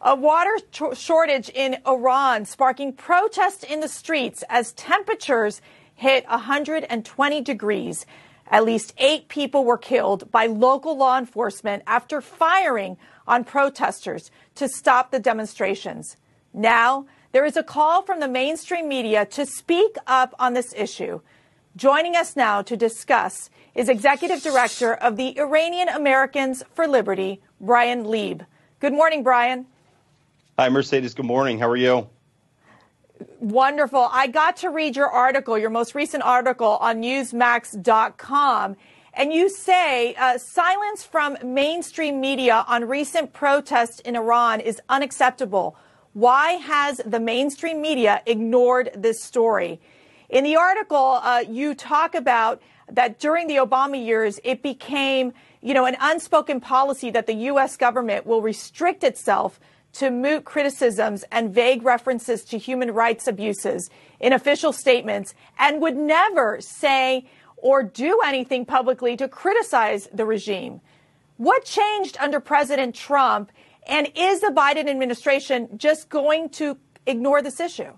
A water shortage in Iran sparking protests in the streets as temperatures hit 120 degrees. At least 8 people were killed by local law enforcement after firing on protesters to stop the demonstrations. Now, there is a call from the mainstream media to speak up on this issue. Joining us now to discuss is Executive Director of the Iranian Americans for Liberty, Brian Lieb. Good morning, Brian. Hi, Mercedes. Good morning. How are you? Wonderful. I got to read your article, your most recent article on Newzmekx.com, and you say silence from mainstream media on recent protests in Iran is unacceptable. Why has the mainstream media ignored this story? In the article, you talk about that during the Obama years, it became, an unspoken policy that the U.S. government will restrict itself to moot criticisms and vague references to human rights abuses in official statements and would never say or do anything publicly to criticize the regime. What changed under President Trump, and is the Biden administration just going to ignore this issue?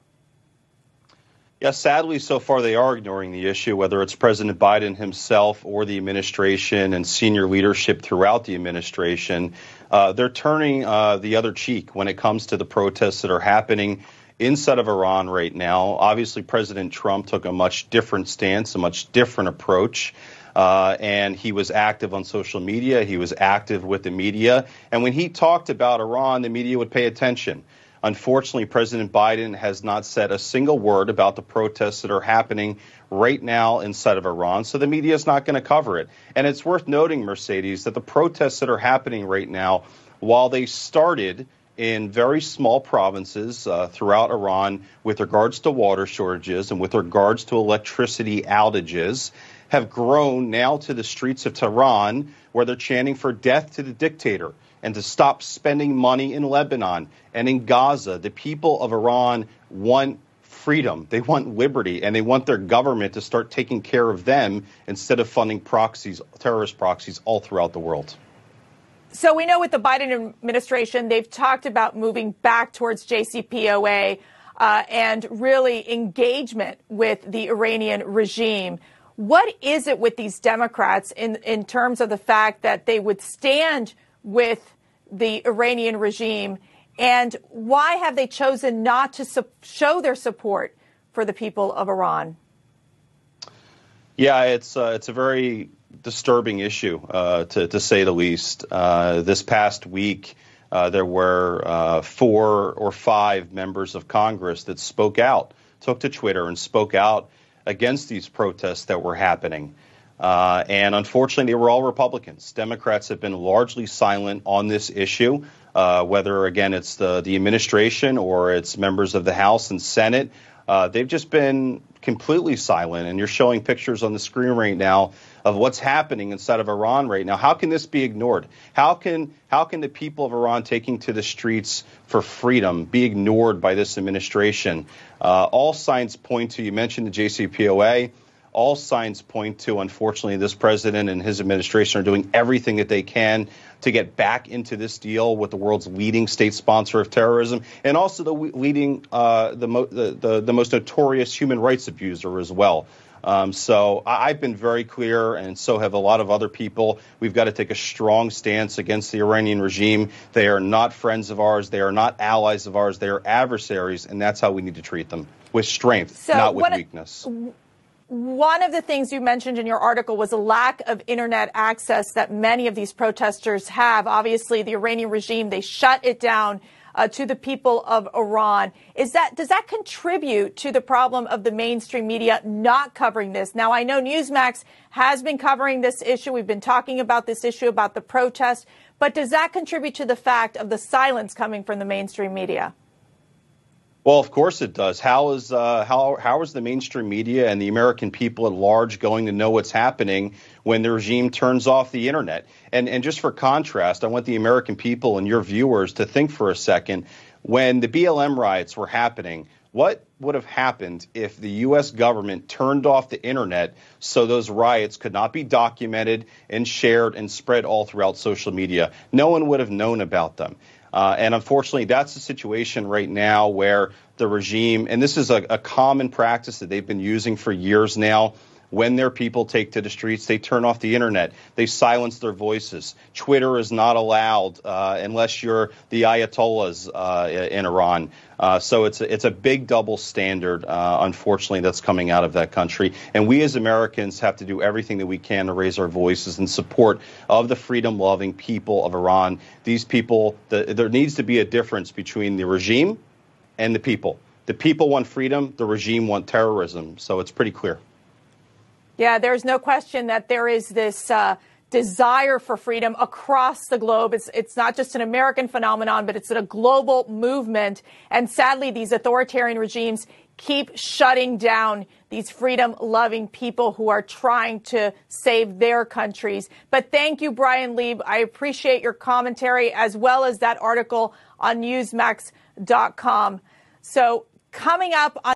Yeah, sadly, so far they are ignoring the issue, whether it's President Biden himself or the administration and senior leadership throughout the administration. They're turning the other cheek when it comes to the protests that are happening inside of Iran right now. Obviously, President Trump took a much different stance, a much different approach. And he was active on social media. He was active with the media. And when he talked about Iran, the media would pay attention. Unfortunately, President Biden has not said a single word about the protests that are happening right now inside of Iran, so the media is not going to cover it. And it's worth noting, Mercedes, that the protests that are happening right now, while they started in very small provinces throughout Iran with regards to water shortages and with regards to electricity outages, have grown now to the streets of Tehran, where they're chanting for death to the dictator and to stop spending money in Lebanon and in Gaza. The people of Iran want freedom. They want liberty, and they want their government to start taking care of them instead of funding proxies, terrorist proxies all throughout the world. So we know with the Biden administration, they've talked about moving back towards JCPOA and really engagement with the Iranian regime. What is it with these Democrats in terms of the fact that they would stand with the Iranian regime, and why have they chosen not to show their support for the people of Iran? Yeah, it's a very disturbing issue, to say the least. This past week, there were 4 or 5 members of Congress that spoke out, took to Twitter and spoke out against these protests that were happening. And unfortunately, they were all Republicans. Democrats have been largely silent on this issue, whether, again, it's the administration or it's members of the House and Senate. They've just been completely silent. And you're showing pictures on the screen right now of what's happening inside of Iran right now. How can this be ignored? How can the people of Iran taking to the streets for freedom be ignored by this administration? All signs point to, you mentioned the JCPOA. All signs point to, unfortunately, this president and his administration are doing everything that they can to get back into this deal with the world's leading state sponsor of terrorism, and also the leading, the most notorious human rights abuser as well. So I've been very clear, and so have a lot of other people. We've got to take a strong stance against the Iranian regime. They are not friends of ours. They are not allies of ours. They are adversaries, and that's how we need to treat them, with strength, not with weakness. One of the things you mentioned in your article was a lack of internet access that many of these protesters have. Obviously, the Iranian regime, they shut it down to the people of Iran. Does that contribute to the problem of the mainstream media not covering this? Now, I know Newzmekx has been covering this issue. We've been talking about this issue, about the protest. But does that contribute to the fact of the silence coming from the mainstream media? Well, of course it does. How is the mainstream media and the American people at large going to know what's happening when the regime turns off the internet? And just for contrast, I want the American people and your viewers to think for a second. When the BLM riots were happening, what would have happened if the U.S. government turned off the internet so those riots could not be documented and shared and spread all throughout social media? No one would have known about them. And unfortunately, that's the situation right now where the regime, and this is a common practice that they've been using for years now, when their people take to the streets, they turn off the internet. They silence their voices. Twitter is not allowed unless you're the Ayatollahs in Iran. So it's a big double standard, unfortunately, that's coming out of that country. And we as Americans have to do everything that we can to raise our voices in support of the freedom-loving people of Iran. These people, there needs to be a difference between the regime and the people. The people want freedom. The regime want terrorism. So it's pretty clear. Yeah, there's no question that there is this desire for freedom across the globe. It's not just an American phenomenon, but it's a global movement. And sadly, these authoritarian regimes keep shutting down these freedom-loving people who are trying to save their countries. But thank you, Brian Lieb. I appreciate your commentary as well as that article on Newsmax.com. So coming up on